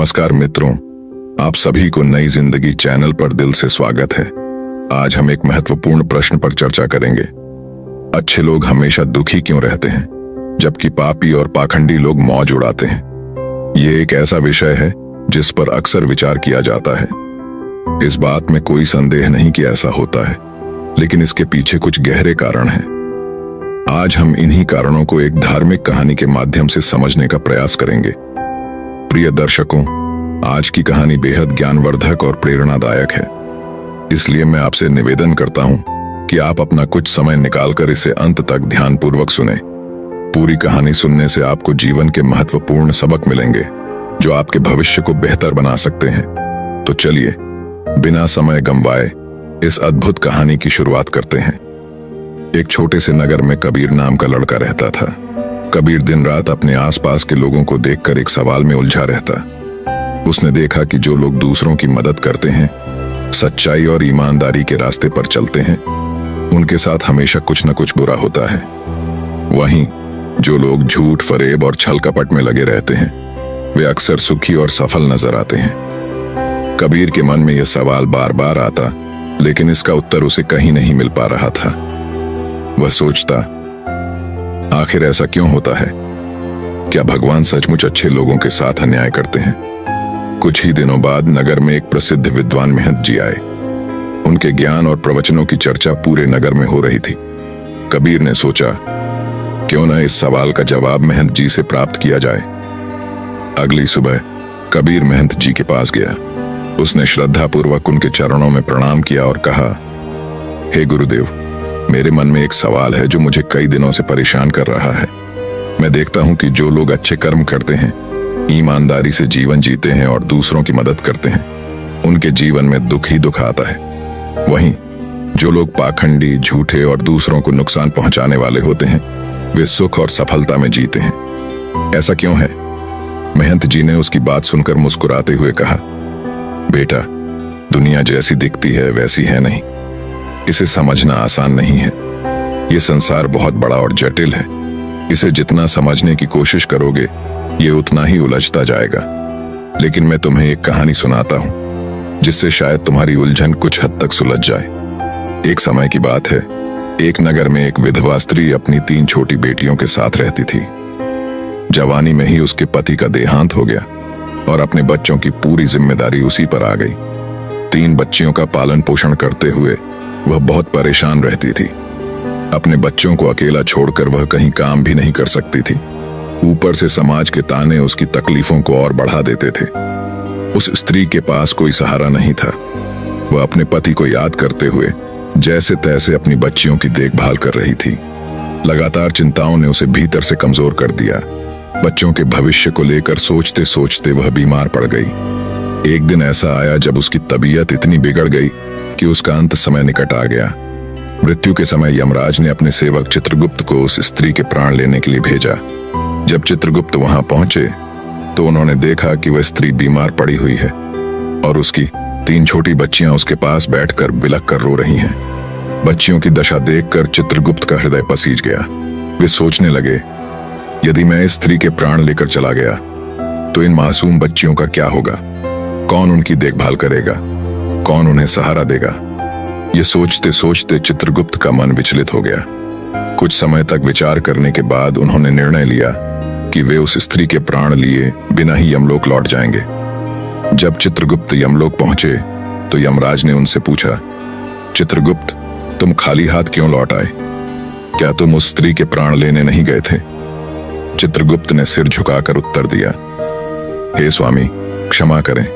नमस्कार मित्रों, आप सभी को नई जिंदगी चैनल पर दिल से स्वागत है। आज हम एक महत्वपूर्ण प्रश्न पर चर्चा करेंगे। अच्छे लोग हमेशा दुखी क्यों रहते हैं, जबकि पापी और पाखंडी लोग मौज उड़ाते हैं? ये एक ऐसा विषय है जिस पर अक्सर विचार किया जाता है। इस बात में कोई संदेह नहीं कि ऐसा होता है, लेकिन इसके पीछे कुछ गहरे कारण हैं। आज हम इन्हीं कारणों को एक धार्मिक कहानी के माध्यम से समझने का प्रयास करेंगे। प्रिय दर्शकों, आज की कहानी बेहद ज्ञानवर्धक और प्रेरणादायक है, इसलिए मैं आपसे निवेदन करता हूं कि आप अपना कुछ समय निकालकर इसे अंत तक ध्यानपूर्वक सुनें। पूरी कहानी सुनने से आपको जीवन के महत्वपूर्ण सबक मिलेंगे जो आपके भविष्य को बेहतर बना सकते हैं। तो चलिए, बिना समय गंवाए इस अद्भुत कहानी की शुरुआत करते हैं। एक छोटे से नगर में कबीर नाम का लड़का रहता था। कबीर दिन रात अपने आसपास के लोगों को देखकर एक सवाल में उलझा रहता। उसने देखा कि जो लोग दूसरों की मदद करते हैं, सच्चाई और ईमानदारी के रास्ते पर चलते हैं, उनके साथ हमेशा कुछ न कुछ बुरा होता है। वहीं जो लोग झूठ, फरेब और छल कपट में लगे रहते हैं, वे अक्सर सुखी और सफल नजर आते हैं। कबीर के मन में यह सवाल बार बार आता, लेकिन इसका उत्तर उसे कहीं नहीं मिल पा रहा था। वह सोचता, आखिर ऐसा क्यों होता है? क्या भगवान सचमुच अच्छे लोगों के साथ अन्याय करते हैं? कुछ ही दिनों बाद नगर में एक प्रसिद्ध विद्वान महंत जी आए। उनके ज्ञान और प्रवचनों की चर्चा पूरे नगर में हो रही थी। कबीर ने सोचा, क्यों न इस सवाल का जवाब महंत जी से प्राप्त किया जाए। अगली सुबह कबीर महंत जी के पास गया। उसने श्रद्धापूर्वक उनके चरणों में प्रणाम किया और कहा, हे गुरुदेव, मेरे मन में एक सवाल है जो मुझे कई दिनों से परेशान कर रहा है। मैं देखता हूं कि जो लोग अच्छे कर्म करते हैं, ईमानदारी से जीवन जीते हैं और दूसरों की मदद करते हैं, उनके जीवन में दुख ही दुख आता है। वहीं जो लोग पाखंडी, झूठे और दूसरों को नुकसान पहुंचाने वाले होते हैं, वे सुख और सफलता में जीते हैं। ऐसा क्यों है? महंत जी ने उसकी बात सुनकर मुस्कुराते हुए कहा, बेटा, दुनिया जैसी दिखती है वैसी है नहीं। इसे समझना आसान नहीं है। ये संसार बहुत बड़ा और जटिल है। इसे जितना समझने की कोशिश करोगे, ये उतना ही उलझता जाएगा। लेकिन मैं तुम्हें एक कहानी सुनाता हूं, जिससे शायद तुम्हारी उलझन कुछ हद तक सुलझ जाए। एक समय की बात है, एक नगर में एक विधवा स्त्री अपनी 3 छोटी बेटियों के साथ रहती थी। जवानी में ही उसके पति का देहांत हो गया और अपने बच्चों की पूरी जिम्मेदारी उसी पर आ गई। 3 बच्चियों का पालन पोषण करते हुए वह बहुत परेशान रहती थी। अपने बच्चों को अकेला छोड़कर वह कहीं काम भी नहीं कर सकती थी। ऊपर से समाज के ताने उसकी तकलीफों को और बढ़ा देते थे। उस स्त्री के पास कोई सहारा नहीं था। वह अपने पति को याद करते हुए जैसे तैसे अपनी बच्चियों की देखभाल कर रही थी। लगातार चिंताओं ने उसे भीतर से कमजोर कर दिया। बच्चों के भविष्य को लेकर सोचते सोचते वह बीमार पड़ गई। एक दिन ऐसा आया जब उसकी तबीयत इतनी बिगड़ गई कि उसका अंत समय निकट आ गया। मृत्यु के समय यमराज ने अपने सेवक चित्रगुप्त को उस स्त्री के प्राण लेने के लिए भेजा। जब चित्रगुप्त वहां पहुंचे तो उन्होंने देखा कि वह स्त्री बीमार पड़ी हुई है और उसकी 3 छोटी बच्चियां उसके पास बैठकर बिलख कर रो रही हैं। बच्चियों की दशा देखकर चित्रगुप्त का हृदय पसीज गया। वे सोचने लगे, यदि मैं इस स्त्री के प्राण लेकर चला गया तो इन मासूम बच्चियों का क्या होगा? कौन उनकी देखभाल करेगा? कौन उन्हें सहारा देगा? ये सोचते सोचते चित्रगुप्त का मन विचलित हो गया। कुछ समय तक विचार करने के बाद उन्होंने निर्णय लिया कि वे उस स्त्री के प्राण लिए बिना ही यमलोक लौट जाएंगे। जब चित्रगुप्त यमलोक पहुंचे तो यमराज ने उनसे पूछा, चित्रगुप्त, तुम खाली हाथ क्यों लौट आए? क्या तुम उस स्त्री के प्राण लेने नहीं गए थे? चित्रगुप्त ने सिर झुकाकर उत्तर दिया, हे स्वामी, क्षमा करें,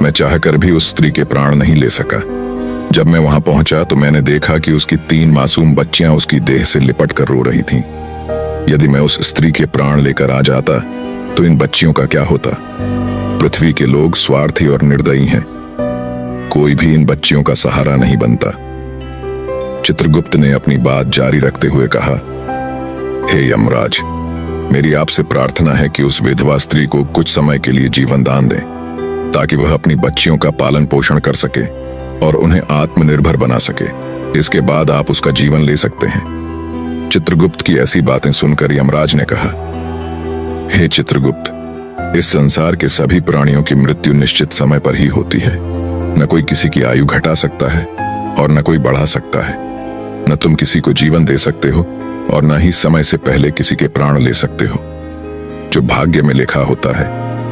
मैं चाहकर भी उस स्त्री के प्राण नहीं ले सका। जब मैं वहां पहुंचा तो मैंने देखा कि उसकी 3 मासूम बच्चियां उसकी देह से लिपट कर रो रही थीं। यदि मैं उस स्त्री के प्राण लेकर आ जाता तो इन बच्चियों का क्या होता? पृथ्वी के लोग स्वार्थी और निर्दयी हैं। कोई भी इन बच्चियों का सहारा नहीं बनता। चित्रगुप्त ने अपनी बात जारी रखते हुए कहा, हे यमराज, मेरी आपसे प्रार्थना है कि उस विधवा स्त्री को कुछ समय के लिए जीवन दान दें, ताकि वह अपनी बच्चियों का पालन पोषण कर सके और उन्हें आत्मनिर्भर बना सके। इसके बाद आप उसका जीवन ले सकते हैं। चित्रगुप्त की ऐसी बातें सुनकर यमराज ने कहा, हे चित्रगुप्त, इस संसार के सभी प्राणियों की मृत्यु निश्चित समय पर ही होती है। न कोई किसी की आयु घटा सकता है और न कोई बढ़ा सकता है। न तुम किसी को जीवन दे सकते हो और न ही समय से पहले किसी के प्राण ले सकते हो। जो भाग्य में लिखा होता है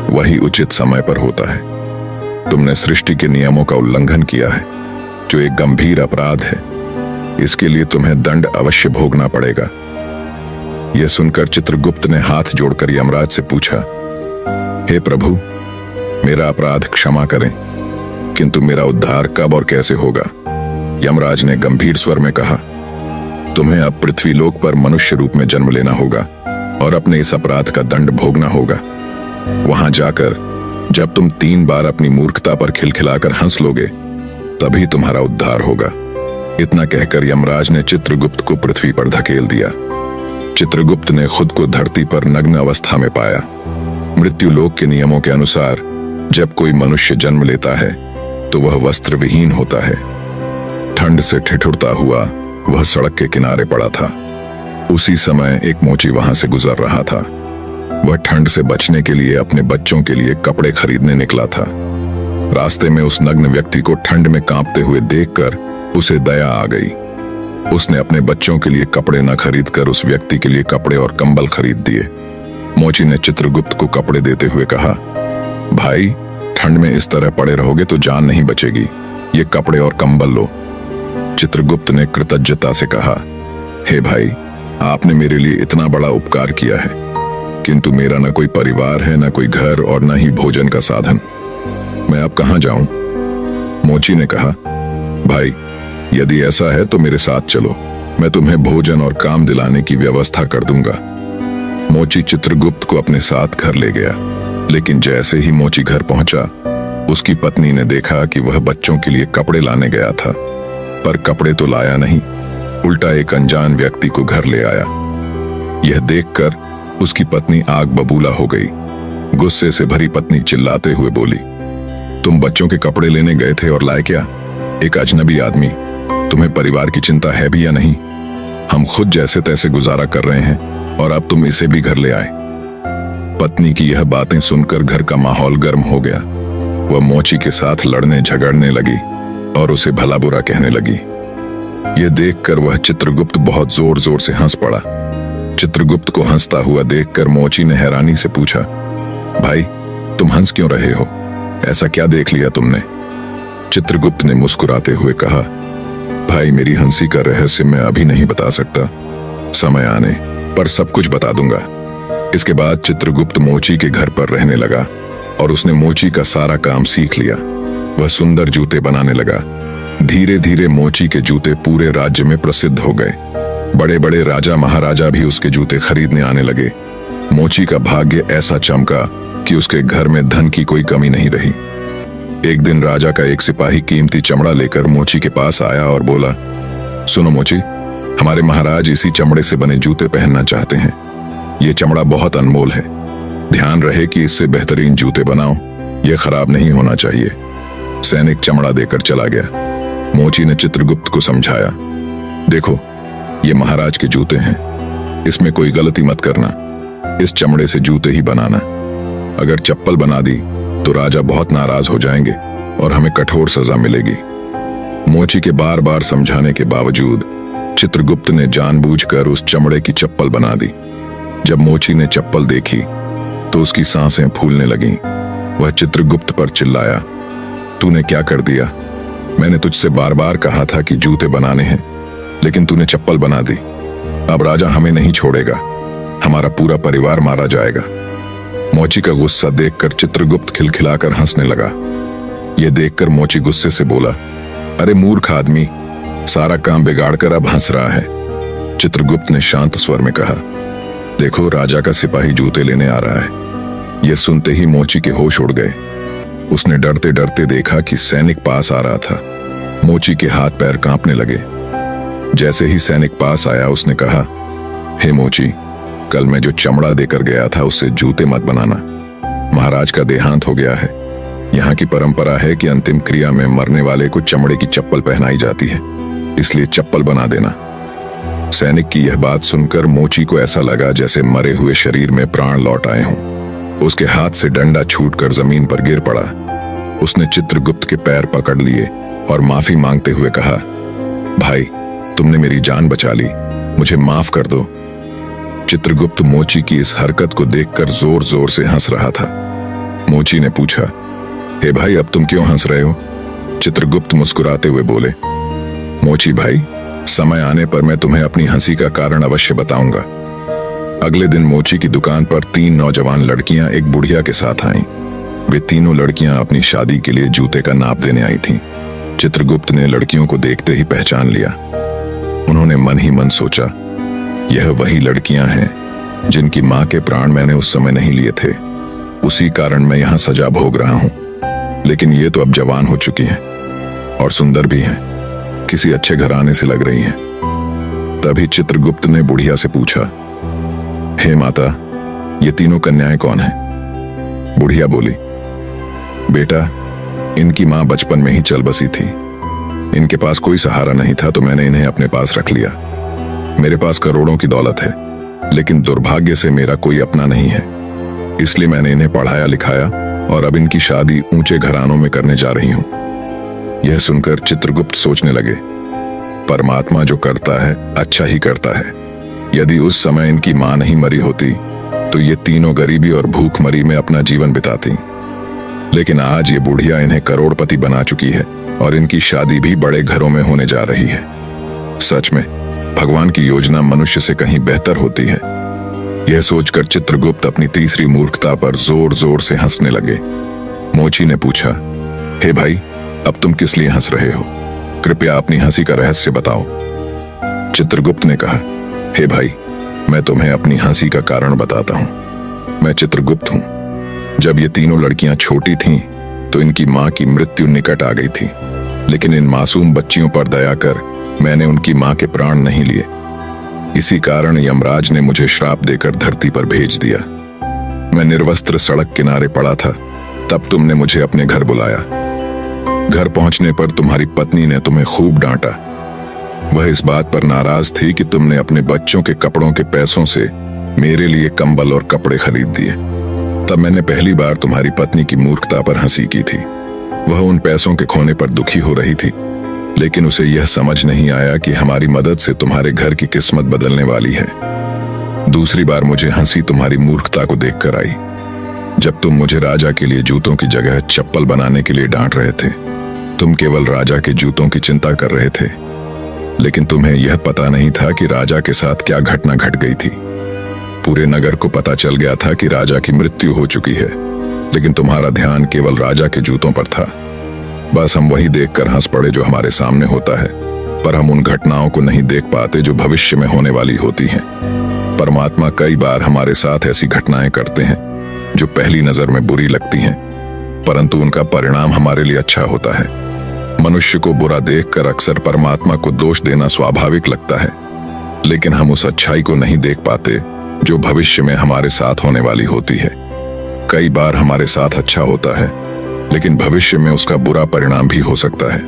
वही उचित समय पर होता है। तुमने सृष्टि के नियमों का उल्लंघन किया है, जो एक गंभीर अपराध है। इसके लिए तुम्हें दंड अवश्य भोगना पड़ेगा। यह सुनकर चित्रगुप्त ने हाथ जोड़कर यमराज से पूछा, हे प्रभु, मेरा अपराध क्षमा करें, किंतु मेरा उद्धार कब और कैसे होगा? यमराज ने गंभीर स्वर में कहा, तुम्हें अब पृथ्वीलोक पर मनुष्य रूप में जन्म लेना होगा और अपने इस अपराध का दंड भोगना होगा। वहां जाकर जब तुम 3 बार अपनी मूर्खता पर खिलखिलाकर हंस लोगे, तभी तुम्हारा उद्धार होगा। इतना कहकर यमराज ने चित्रगुप्त को पृथ्वी पर धकेल दिया। चित्रगुप्त ने खुद को धरती पर नग्न अवस्था में पाया। मृत्यु लोक के नियमों के अनुसार जब कोई मनुष्य जन्म लेता है तो वह वस्त्र विहीन होता है। ठंड से ठिठुरता हुआ वह सड़क के किनारे पड़ा था। उसी समय एक मोची वहां से गुजर रहा था। वह ठंड से बचने के लिए अपने बच्चों के लिए कपड़े खरीदने निकला था। रास्ते में उस नग्न व्यक्ति को ठंड में कांपते हुए देखकर उसे दया आ गई। उसने अपने बच्चों के लिए कपड़े न खरीदकर उस व्यक्ति के लिए कपड़े और कंबल खरीद दिए। मोची ने चित्रगुप्त को कपड़े देते हुए कहा, भाई, ठंड में इस तरह पड़े रहोगे तो जान नहीं बचेगी। ये कपड़े और कंबल लो। चित्रगुप्त ने कृतज्ञता से कहा, हे भाई, आपने मेरे लिए इतना बड़ा उपकार किया है, किंतु मेरा न कोई परिवार है, न कोई घर और न ही भोजन का साधन। मैं अब कहां जाऊं? मोची ने कहा, भाई, यदि ऐसा है तो मेरे साथ चलो, मैं तुम्हें भोजन और काम दिलाने की व्यवस्था कर दूंगा। मोची चित्रगुप्त को अपने साथ घर ले गया, लेकिन जैसे ही मोची घर पहुंचा, उसकी पत्नी ने देखा कि वह बच्चों के लिए कपड़े लाने गया था, पर कपड़े तो लाया नहीं, उल्टा एक अनजान व्यक्ति को घर ले आया। यह देखकर उसकी पत्नी आग बबूला हो गई। गुस्से से भरी पत्नी चिल्लाते हुए बोली, तुम बच्चों के कपड़े लेने गए थे और लाए क्या? एक अजनबी आदमी। तुम्हें परिवार की चिंता है भी या नहीं? हम खुद जैसे तैसे गुजारा कर रहे हैं और अब तुम इसे भी घर ले आए। पत्नी की यह बातें सुनकर घर का माहौल गर्म हो गया। वह मोची के साथ लड़ने झगड़ने लगी और उसे भला बुरा कहने लगी। यह देखकर वह चित्रगुप्त बहुत जोर जोर से हंस पड़ा। चित्रगुप्त को हंसता हुआ देखकर मोची ने हैरानी से पूछा, भाई, तुम हंस क्यों रहे हो? ऐसा क्या देख लिया तुमने? चित्रगुप्त ने मुस्कुराते हुए कहा, भाई, मेरी हंसी का रहस्य मैं अभी नहीं बता सकता, समय आने पर सब कुछ बता दूंगा। इसके बाद चित्रगुप्त मोची के घर पर रहने लगा और उसने मोची का सारा काम सीख लिया। वह सुंदर जूते बनाने लगा। धीरे धीरे मोची के जूते पूरे राज्य में प्रसिद्ध हो गए। बड़े बड़े राजा महाराजा भी उसके जूते खरीदने आने लगे। मोची का भाग्य ऐसा चमका कि उसके घर में धन की कोई कमी नहीं रही। एक दिन राजा का एक सिपाही कीमती चमड़ा लेकर मोची के पास आया और बोला, सुनो मोची, हमारे महाराज इसी चमड़े से बने जूते पहनना चाहते हैं। ये चमड़ा बहुत अनमोल है, ध्यान रहे कि इससे बेहतरीन जूते बनाओ, यह खराब नहीं होना चाहिए। सैनिक चमड़ा देकर चला गया। मोची ने चित्रगुप्त को समझाया, देखो, ये महाराज के जूते हैं, इसमें कोई गलती मत करना, इस चमड़े से जूते ही बनाना। अगर चप्पल बना दी तो राजा बहुत नाराज हो जाएंगे और हमें कठोर सजा मिलेगी। मोची के बार बार समझाने के बावजूद चित्रगुप्त ने जानबूझकर उस चमड़े की चप्पल बना दी। जब मोची ने चप्पल देखी तो उसकी सांसें फूलने लगीं। वह चित्रगुप्त पर चिल्लाया, तूने क्या कर दिया? मैंने तुझसे बार बार कहा था कि जूते बनाने हैं, लेकिन तूने चप्पल बना दी। अब राजा हमें नहीं छोड़ेगा, हमारा पूरा परिवार मारा जाएगा। मोची का गुस्सा देखकर चित्रगुप्त खिलखिलाकर हंसने लगा। यह देखकर मोची गुस्से से बोला, अरे मूर्ख आदमी, सारा काम बिगाड़कर अब हंस रहा है। चित्रगुप्त ने शांत स्वर में कहा, देखो, राजा का सिपाही जूते लेने आ रहा है। यह सुनते ही मोची के होश उड़ गए। उसने डरते डरते देखा कि सैनिक पास आ रहा था। मोची के हाथ पैर कांपने लगे। जैसे ही सैनिक पास आया, उसने कहा, हे मोची, कल मैं जो चमड़ा देकर गया था उससे जूते मत बनाना। महाराज का देहांत हो गया है। यहाँ की परंपरा है कि अंतिम क्रिया में मरने वाले को चमड़े की चप्पल पहनाई जाती है, इसलिए चप्पल बना देना। सैनिक की यह बात सुनकर मोची को ऐसा लगा जैसे मरे हुए शरीर में प्राण लौट आए हों। उसके हाथ से डंडा छूटकर जमीन पर गिर पड़ा। उसने चित्रगुप्त के पैर पकड़ लिए और माफी मांगते हुए कहा, भाई, तुमने मेरी जान बचा ली, मुझे माफ कर दो। चित्रगुप्त मोची की इस हरकत को देखकर जोर जोर से हंस रहा था। मोची ने पूछा, हे भाई, अब तुम क्यों हंस रहे हो? चित्रगुप्त मुस्कुराते हुए बोले, मोची भाई, समय आने पर मैं तुम्हें अपनी हंसी का कारण अवश्य बताऊंगा। अगले दिन मोची की दुकान पर 3 नौजवान लड़कियां एक बुढ़िया के साथ आईं। वे तीनों लड़कियां अपनी शादी के लिए जूते का नाप देने आई थीं। चित्रगुप्त ने लड़कियों को देखते ही पहचान लिया। उन्होंने मन ही मन सोचा, यह वही लड़कियां हैं जिनकी मां के प्राण मैंने उस समय नहीं लिए थे। उसी कारण मैं यहां सजा भोग रहा हूं। लेकिन ये तो अब जवान हो चुकी हैं और सुंदर भी हैं, किसी अच्छे घराने से लग रही हैं। तभी चित्रगुप्त ने बुढ़िया से पूछा, हे माता, ये तीनों कन्याएं कौन हैं? बुढ़िया बोली, बेटा, इनकी मां बचपन में ही चल बसी थी। इनके पास कोई सहारा नहीं था तो मैंने इन्हें अपने पास रख लिया। मेरे पास करोड़ों की दौलत है, लेकिन दुर्भाग्य से मेरा कोई अपना नहीं है। इसलिए मैंने इन्हें पढ़ाया लिखाया और अब इनकी शादी ऊंचे घरानों में करने जा रही हूं। यह सुनकर चित्रगुप्त सोचने लगे, परमात्मा जो करता है अच्छा ही करता है। यदि उस समय इनकी मां नहीं मरी होती तो ये तीनों गरीबी और भूखमरी में अपना जीवन बिताती। लेकिन आज ये बुढ़िया इन्हें करोड़पति बना चुकी है और इनकी शादी भी बड़े घरों में होने जा रही है। सच में भगवान की योजना मनुष्य से कहीं बेहतर होती है। यह सोचकर चित्रगुप्त अपनी तीसरी मूर्खता पर जोर जोर से हंसने लगे। मोची ने पूछा, हे भाई, अब तुम किस लिए हंस रहे हो? कृपया अपनी हंसी का रहस्य बताओ। चित्रगुप्त ने कहा, हे भाई, मैं तुम्हें अपनी हंसी का कारण बताता हूं। मैं चित्रगुप्त हूं। जब ये तीनों लड़कियां छोटी थीं तो इनकी मां की मृत्यु निकट आ गई थी। लेकिन इन मासूम बच्चियों पर दया कर मैंने उनकी मां के प्राण नहीं लिए। इसी कारण यमराज ने मुझे श्राप देकर धरती पर भेज दिया। मैं निर्वस्त्र सड़क किनारे पड़ा था, तब तुमने मुझे अपने घर बुलाया। घर पहुंचने पर तुम्हारी पत्नी ने तुम्हें खूब डांटा। वह इस बात पर नाराज थी कि तुमने अपने बच्चों के कपड़ों के पैसों से मेरे लिए कंबल और कपड़े खरीद दिए। तब मैंने पहली बार तुम्हारी पत्नी की मूर्खता पर हंसी की थी। वह उन पैसों के खोने पर दुखी हो रही थी, लेकिन उसे यह समझ नहीं आया कि हमारी मदद से तुम्हारे घर की किस्मत बदलने वाली है। दूसरी बार मुझे हंसी तुम्हारी मूर्खता को देखकर आई, जब तुम मुझे राजा के लिए जूतों की जगह चप्पल बनाने के लिए डांट रहे थे। तुम केवल राजा के जूतों की चिंता कर रहे थे, लेकिन तुम्हें यह पता नहीं था कि राजा के साथ क्या घटना घट गई थी। पूरे नगर को पता चल गया था कि राजा की मृत्यु हो चुकी है, लेकिन तुम्हारा ध्यान केवल राजा के जूतों पर था। बस हम वही देखकर हंस पड़े जो हमारे सामने होता है, पर हम उन घटनाओं को नहीं देख पाते जो भविष्य में होने वाली होती हैं। परमात्मा कई बार हमारे साथ ऐसी घटनाएं करते हैं जो पहली नजर में बुरी लगती हैं, परंतु उनका परिणाम हमारे लिए अच्छा होता है। मनुष्य को बुरा देखकर अक्सर परमात्मा को दोष देना स्वाभाविक लगता है, लेकिन हम उस अच्छाई को नहीं देख पाते जो भविष्य में हमारे साथ होने वाली होती है। कई बार हमारे साथ अच्छा होता है, लेकिन भविष्य में उसका बुरा परिणाम भी हो सकता है।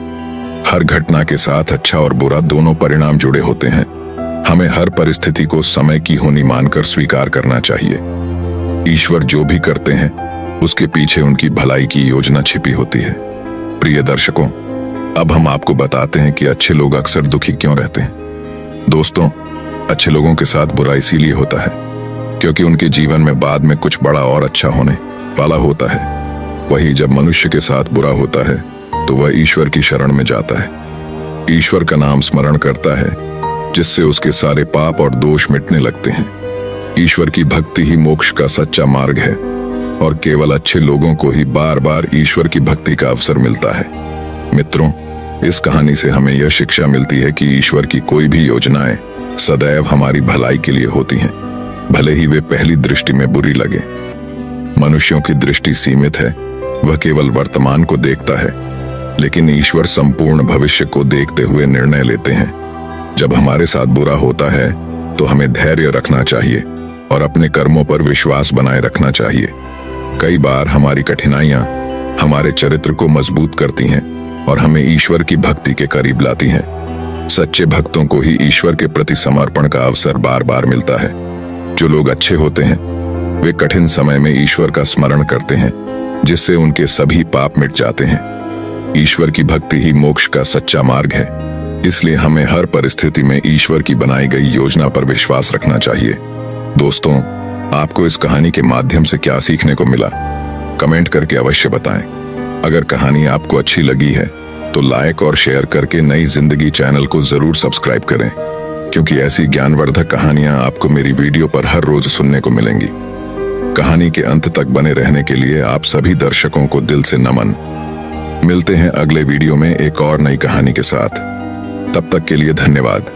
हर घटना के साथ अच्छा और बुरा दोनों परिणाम जुड़े होते हैं। हमें हर परिस्थिति को समय की होनी मानकर स्वीकार करना चाहिए। ईश्वर जो भी करते हैं उसके पीछे उनकी भलाई की योजना छिपी होती है। प्रिय दर्शकों, अब हम आपको बताते हैं कि अच्छे लोग अक्सर दुखी क्यों रहते हैं। दोस्तों, अच्छे लोगों के साथ बुरा इसीलिए होता है क्योंकि उनके जीवन में बाद में कुछ बड़ा और अच्छा होने वाला होता है। वही जब मनुष्य के साथ बुरा होता है तो वह ईश्वर की शरण में जाता है, ईश्वर का नाम स्मरण करता है, जिससे उसके सारे पाप और दोष मिटने लगते हैं। ईश्वर की भक्ति ही मोक्ष का सच्चा मार्ग है और केवल अच्छे लोगों को ही बार बार ईश्वर की भक्ति का अवसर मिलता है। मित्रों, इस कहानी से हमें यह शिक्षा मिलती है कि ईश्वर की कोई भी योजनाएं सदैव हमारी भलाई के लिए होती हैं, भले ही वे पहली दृष्टि में बुरी लगे। मनुष्यों की दृष्टि सीमित है, वह केवल वर्तमान को देखता है, लेकिन ईश्वर संपूर्ण भविष्य को देखते हुए निर्णय लेते हैं। जब हमारे साथ बुरा होता है तो हमें धैर्य रखना चाहिए और अपने कर्मों पर विश्वास बनाए रखना चाहिए। कई बार हमारी कठिनाइयां हमारे चरित्र को मजबूत करती हैं और हमें ईश्वर की भक्ति के करीब लाती हैं। सच्चे भक्तों को ही ईश्वर के प्रति समर्पण का अवसर बार बार मिलता है। जो लोग अच्छे होते हैं वे कठिन समय में ईश्वर का स्मरण करते हैं, जिससे उनके सभी पाप मिट जाते हैं। ईश्वर की भक्ति ही मोक्ष का सच्चा मार्ग है, इसलिए हमें हर परिस्थिति में ईश्वर की बनाई गई योजना पर विश्वास रखना चाहिए। दोस्तों, आपको इस कहानी के माध्यम से क्या सीखने को मिला, कमेंट करके अवश्य बताएं। अगर कहानी आपको अच्छी लगी है तो लाइक और शेयर करके नई जिंदगी चैनल को जरूर सब्सक्राइब करें, क्योंकि ऐसी ज्ञानवर्धक कहानियां आपको मेरी वीडियो पर हर रोज सुनने को मिलेंगी। कहानी के अंत तक बने रहने के लिए आप सभी दर्शकों को दिल से नमन। मिलते हैं अगले वीडियो में एक और नई कहानी के साथ। तब तक के लिए धन्यवाद।